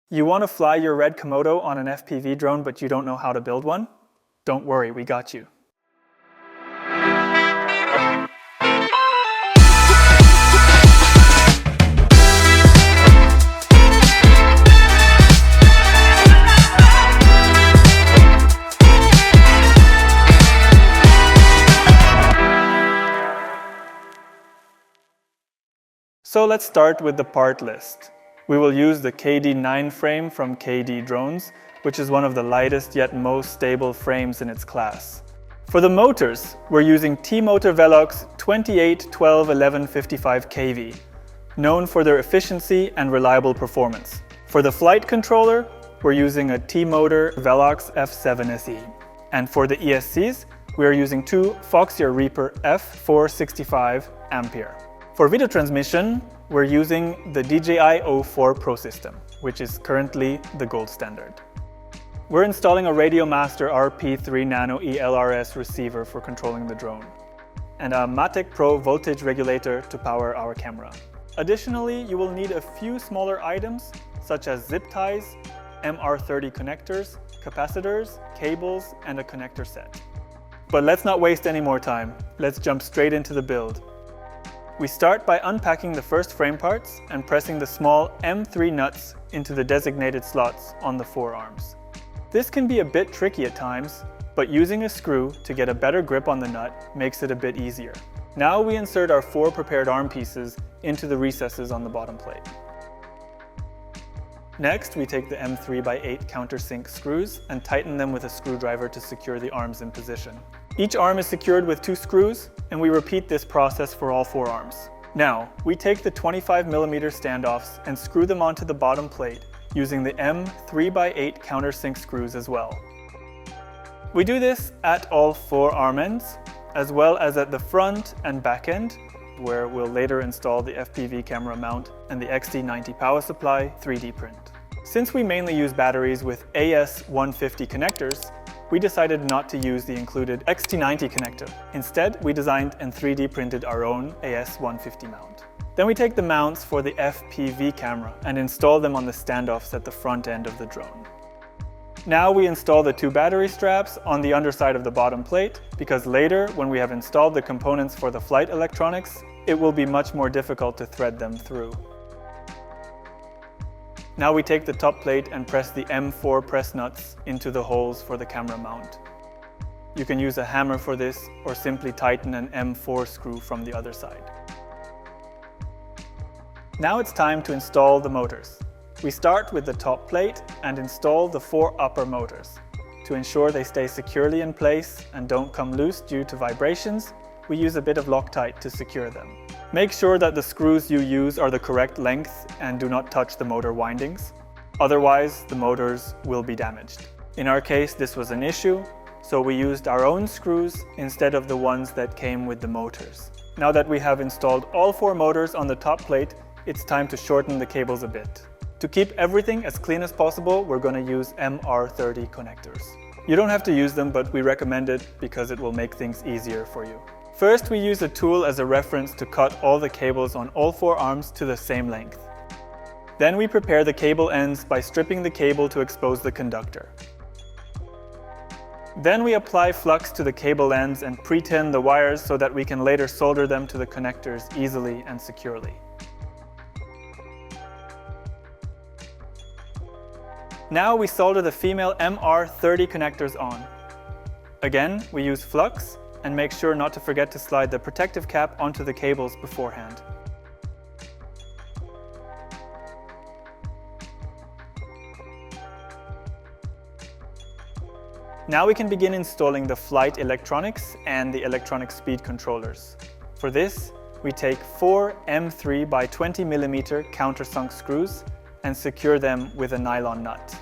You want to fly your red Komodo on an FPV drone, but you don't know how to build one? Don't worry, we got you. So let's start with the part list. We will use the KD9 frame from KD Drones, which is one of the lightest yet most stable frames in its class. For the motors, we're using T-Motor Velox 28 12 11 55 kV, known for their efficiency and reliable performance. For the flight controller, we're using a T-Motor Velox F7 SE. And for the ESCs, we are using two Foxeer Reaper F465 Ampere. For video transmission, we're using the DJI O4 Pro system, which is currently the gold standard. We're installing a Radiomaster RP3 Nano ELRS receiver for controlling the drone, and a Matic Pro voltage regulator to power our camera. Additionally, you will need a few smaller items such as zip ties, MR30 connectors, capacitors, cables, and a connector set. But let's not waste any more time. Let's jump straight into the build. We start by unpacking the first frame parts and pressing the small M3 nuts into the designated slots on the forearms. This can be a bit tricky at times, but using a screw to get a better grip on the nut makes it a bit easier. Now we insert our 4 prepared arm pieces into the recesses on the bottom plate. Next, we take the M3x8 countersink screws and tighten them with a screwdriver to secure the arms in position. Each arm is secured with 2 screws, and we repeat this process for all 4 arms. Now, we take the 25mm standoffs and screw them onto the bottom plate using the M3x8 countersink screws as well. We do this at all 4 arm ends, as well as at the front and back end, where we'll later install the FPV camera mount and the XT90 power supply 3D print. Since we mainly use batteries with AS150 connectors, we decided not to use the included XT90 connector. Instead, we designed and 3D printed our own AS150 mount. Then we take the mounts for the FPV camera and install them on the standoffs at the front end of the drone. Now we install the 2 battery straps on the underside of the bottom plate, because later, when we have installed the components for the flight electronics, it will be much more difficult to thread them through. Now we take the top plate and press the M4 press nuts into the holes for the camera mount. You can use a hammer for this or simply tighten an M4 screw from the other side. Now it's time to install the motors. We start with the top plate and install the 4 upper motors. To ensure they stay securely in place and don't come loose due to vibrations, we use a bit of Loctite to secure them. Make sure that the screws you use are the correct length and do not touch the motor windings. Otherwise, the motors will be damaged. In our case, this was an issue, so we used our own screws instead of the ones that came with the motors. Now that we have installed all 4 motors on the top plate, it's time to shorten the cables a bit. To keep everything as clean as possible, we're going to use MR30 connectors. You don't have to use them, but we recommend it because it will make things easier for you. First, we use a tool as a reference to cut all the cables on all 4 arms to the same length. Then we prepare the cable ends by stripping the cable to expose the conductor. Then we apply flux to the cable ends and pre-tin the wires so that we can later solder them to the connectors easily and securely. Now we solder the female MR30 connectors on. Again, we use flux and make sure not to forget to slide the protective cap onto the cables beforehand. Now we can begin installing the flight electronics and the electronic speed controllers. For this, we take 4 M3x20mm countersunk screws and secure them with a nylon nut.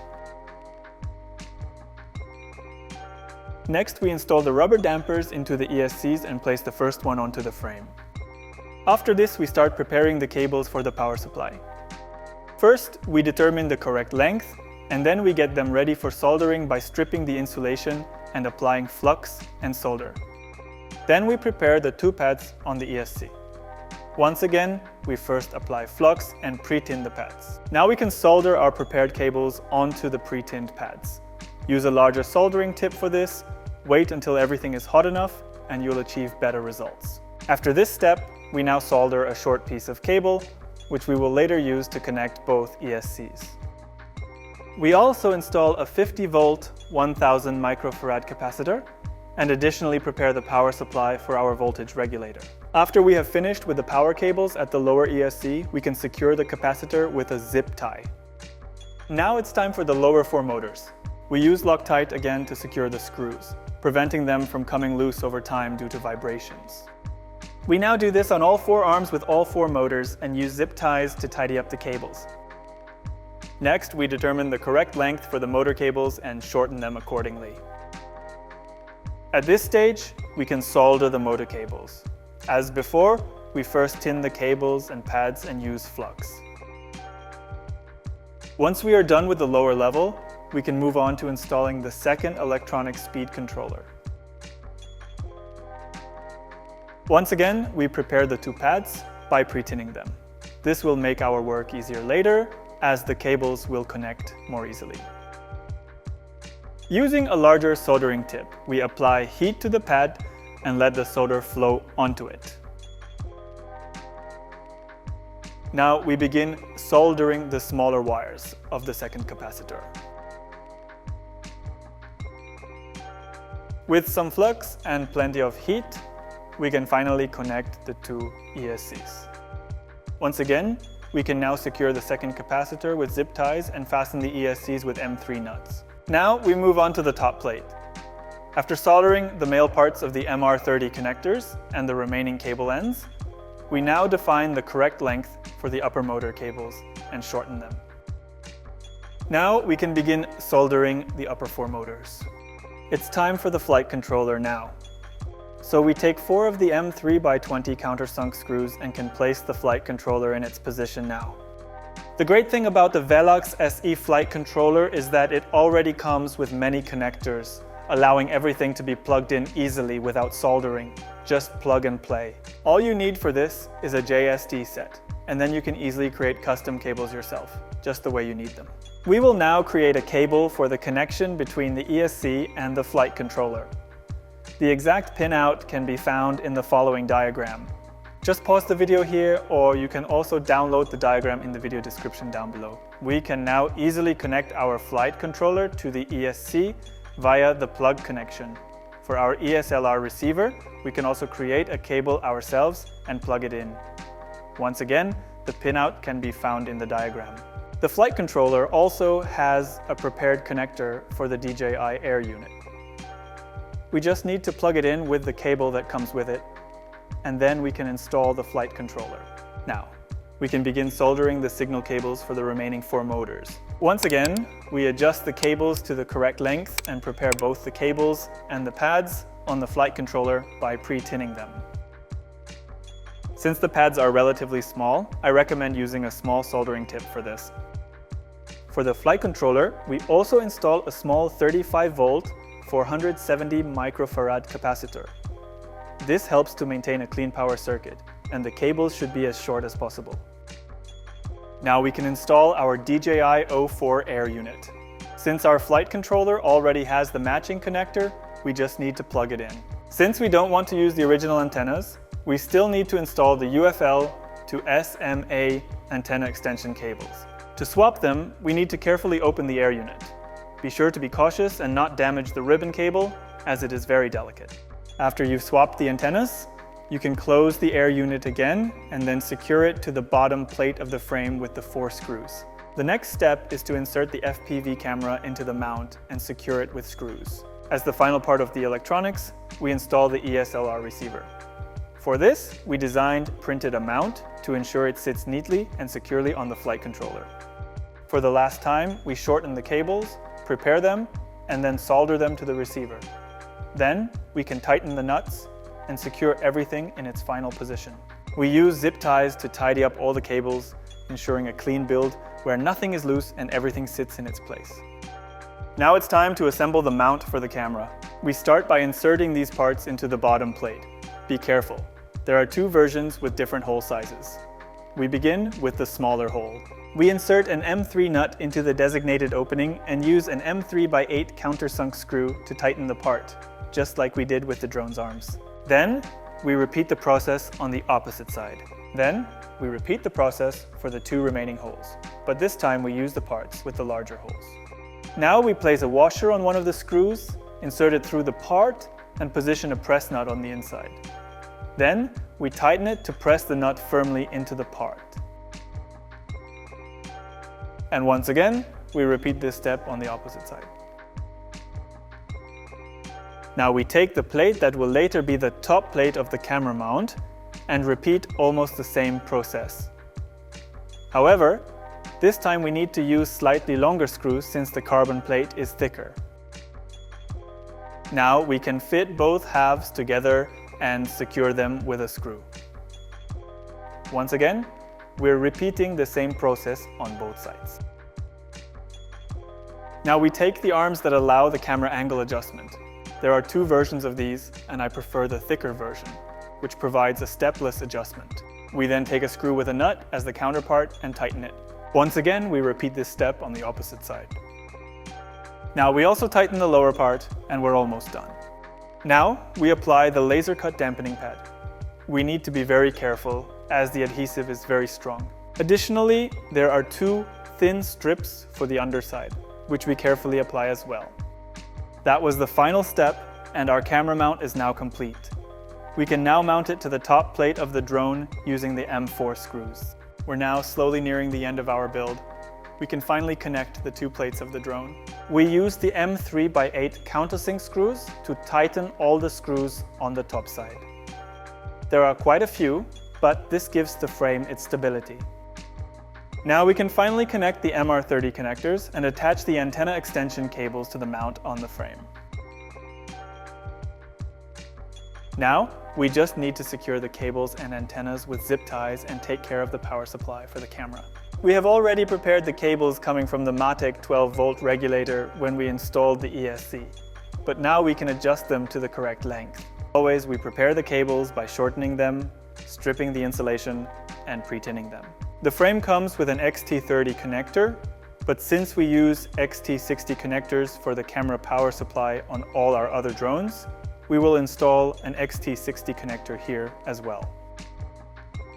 Next, we install the rubber dampers into the ESCs and place the first one onto the frame. After this, we start preparing the cables for the power supply. First, we determine the correct length, and then we get them ready for soldering by stripping the insulation and applying flux and solder. Then we prepare the 2 pads on the ESC. Once again, we first apply flux and pre-tin the pads. Now we can solder our prepared cables onto the pre-tinned pads. Use a larger soldering tip for this, wait until everything is hot enough, and you'll achieve better results. After this step, we now solder a short piece of cable, which we will later use to connect both ESCs. We also install a 50-volt, 1000 microfarad capacitor, and additionally prepare the power supply for our voltage regulator. After we have finished with the power cables at the lower ESC, we can secure the capacitor with a zip tie. Now it's time for the lower 4 motors. We use Loctite again to secure the screws, preventing them from coming loose over time due to vibrations. We now do this on all 4 arms with all 4 motors and use zip ties to tidy up the cables. Next, we determine the correct length for the motor cables and shorten them accordingly. At this stage, we can solder the motor cables. As before, we first tin the cables and pads and use flux. Once we are done with the lower level, we can move on to installing the second electronic speed controller. Once again, we prepare the 2 pads by pre-tinning them. This will make our work easier later, as the cables will connect more easily. Using a larger soldering tip, we apply heat to the pad and let the solder flow onto it. Now we begin soldering the smaller wires of the second capacitor. With some flux and plenty of heat, we can finally connect the 2 ESCs. Once again, we can now secure the second capacitor with zip ties and fasten the ESCs with M3 nuts. Now we move on to the top plate. After soldering the male parts of the MR30 connectors and the remaining cable ends, we now define the correct length for the upper motor cables and shorten them. Now we can begin soldering the upper 4 motors. It's time for the flight controller now. So we take 4 of the M3x20 countersunk screws and can place the flight controller in its position now. The great thing about the Velox SE flight controller is that it already comes with many connectors, allowing everything to be plugged in easily without soldering. Just plug and play. All you need for this is a JST set, and then you can easily create custom cables yourself, just the way you need them. We will now create a cable for the connection between the ESC and the flight controller. The exact pinout can be found in the following diagram. Just pause the video here, or you can also download the diagram in the video description down below. We can now easily connect our flight controller to the ESC via the plug connection. For our ESLR receiver, we can also create a cable ourselves and plug it in. Once again, the pinout can be found in the diagram. The flight controller also has a prepared connector for the DJI Airunit. We just need to plug it in with the cable that comes with it, and then we can install the flight controller. Now, we can begin soldering the signal cables for the remaining 4 motors. Once again, we adjust the cables to the correct length and prepare both the cables and the pads on the flight controller by pre-tinning them. Since the pads are relatively small, I recommend using a small soldering tip for this. For the flight controller, we also install a small 35-volt 470 microfarad capacitor. This helps to maintain a clean power circuit, and the cables should be as short as possible. Now we can install our DJI O4 Airunit. Since our flight controller already has the matching connector, we just need to plug it in. Since we don't want to use the original antennas, we still need to install the UFL to SMA antenna extension cables. To swap them, we need to carefully open the Airunit. Be sure to be cautious and not damage the ribbon cable, as it is very delicate. After you've swapped the antennas, you can close the Airunit again and then secure it to the bottom plate of the frame with the 4 screws. The next step is to insert the FPV camera into the mount and secure it with screws. As the final part of the electronics, we install the ESLR receiver. For this, we printed a mount to ensure it sits neatly and securely on the flight controller. For the last time, we shorten the cables, prepare them, and then solder them to the receiver. Then, we can tighten the nuts and secure everything in its final position. We use zip ties to tidy up all the cables, ensuring a clean build where nothing is loose and everything sits in its place. Now it's time to assemble the mount for the camera. We start by inserting these parts into the bottom plate. Be careful. There are two versions with different hole sizes. We begin with the smaller hole. We insert an M3 nut into the designated opening and use an M3x8 countersunk screw to tighten the part, just like we did with the drone's arms. Then, we repeat the process on the opposite side. Then, we repeat the process for the two remaining holes, but this time we use the parts with the larger holes. Now we place a washer on one of the screws, insert it through the part, and position a press nut on the inside. Then, we tighten it to press the nut firmly into the part. And once again, we repeat this step on the opposite side. Now we take the plate that will later be the top plate of the camera mount and repeat almost the same process. However, this time we need to use slightly longer screws since the carbon plate is thicker. Now we can fit both halves together and secure them with a screw. Once again, we're repeating the same process on both sides. Now we take the arms that allow the camera angle adjustment. There are two versions of these, and I prefer the thicker version, which provides a stepless adjustment. We then take a screw with a nut as the counterpart and tighten it. Once again, we repeat this step on the opposite side. Now we also tighten the lower part, and we're almost done. Now we apply the laser cut dampening pad. We need to be very careful as the adhesive is very strong. Additionally, there are two thin strips for the underside, which we carefully apply as well. That was the final step, and our camera mount is now complete. We can now mount it to the top plate of the drone using the M4 screws. We're now slowly nearing the end of our build. We can finally connect the two plates of the drone. We use the M3x8 countersink screws to tighten all the screws on the top side. There are quite a few, but this gives the frame its stability. Now we can finally connect the MR30 connectors and attach the antenna extension cables to the mount on the frame. Now, we just need to secure the cables and antennas with zip ties and take care of the power supply for the camera. We have already prepared the cables coming from the Matic 12-volt regulator when we installed the ESC, but now we can adjust them to the correct length. Always, we prepare the cables by shortening them, stripping the insulation, and pre-tinning them. The frame comes with an XT30 connector, but since we use XT60 connectors for the camera power supply on all our other drones, we will install an XT60 connector here as well.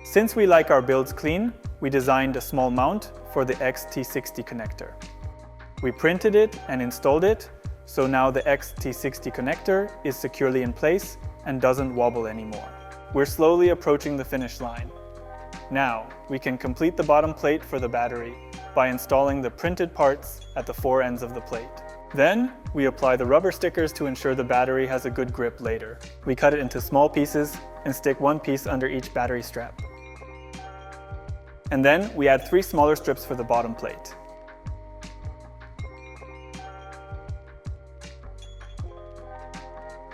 Since we like our builds clean, we designed a small mount for the XT60 connector. We printed it and installed it, so now the XT60 connector is securely in place and doesn't wobble anymore. We're slowly approaching the finish line. Now, we can complete the bottom plate for the battery by installing the printed parts at the four ends of the plate. Then, we apply the rubber stickers to ensure the battery has a good grip later. We cut it into small pieces and stick one piece under each battery strap. And then, we add 3 smaller strips for the bottom plate.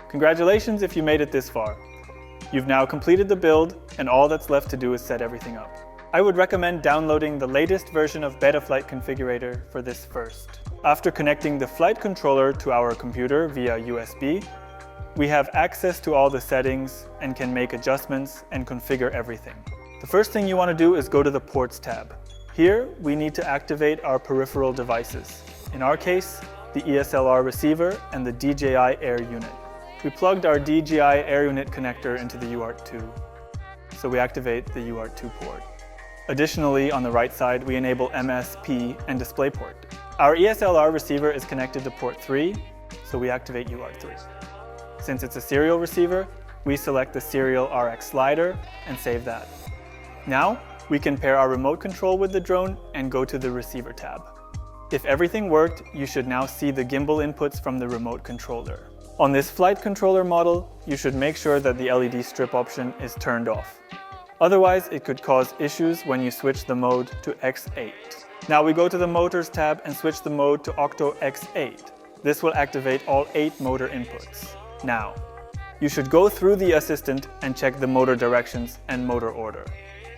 Congratulations if you made it this far. You've now completed the build, and all that's left to do is set everything up. I would recommend downloading the latest version of Betaflight Configurator for this first. After connecting the flight controller to our computer via USB, we have access to all the settings and can make adjustments and configure everything. The first thing you want to do is go to the Ports tab. Here, we need to activate our peripheral devices. In our case, the ESLR Receiver and the DJI Airunit. We plugged our DJI Airunit connector into the UART2, so we activate the UART2 port. Additionally, on the right side, we enable MSP and DisplayPort. Our ESLR receiver is connected to port 3, so we activate UART3. Since it's a serial receiver, we select the serial RX slider and save that. Now, we can pair our remote control with the drone and go to the receiver tab. If everything worked, you should now see the gimbal inputs from the remote controller. On this flight controller model, you should make sure that the LED strip option is turned off. Otherwise, it could cause issues when you switch the mode to X8. Now we go to the Motors tab and switch the mode to Octo X8. This will activate all 8 motor inputs. Now, you should go through the assistant and check the motor directions and motor order.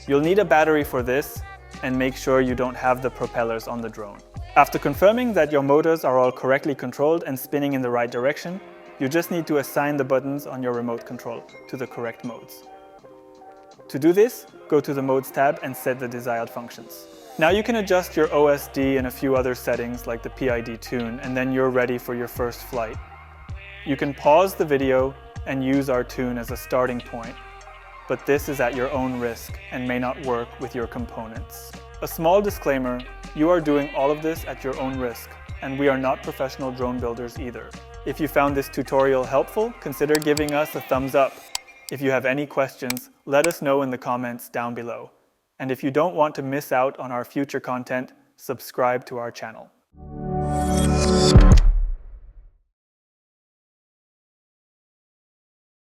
You'll need a battery for this, and make sure you don't have the propellers on the drone. After confirming that your motors are all correctly controlled and spinning in the right direction, you just need to assign the buttons on your remote control to the correct modes. To do this, go to the Modes tab and set the desired functions. Now you can adjust your OSD and a few other settings like the PID tune, and then you're ready for your first flight. You can pause the video and use our tune as a starting point, but this is at your own risk and may not work with your components. A small disclaimer, you are doing all of this at your own risk, and we are not professional drone builders either. If you found this tutorial helpful, consider giving us a thumbs up. If you have any questions, let us know in the comments down below. And if you don't want to miss out on our future content, subscribe to our channel.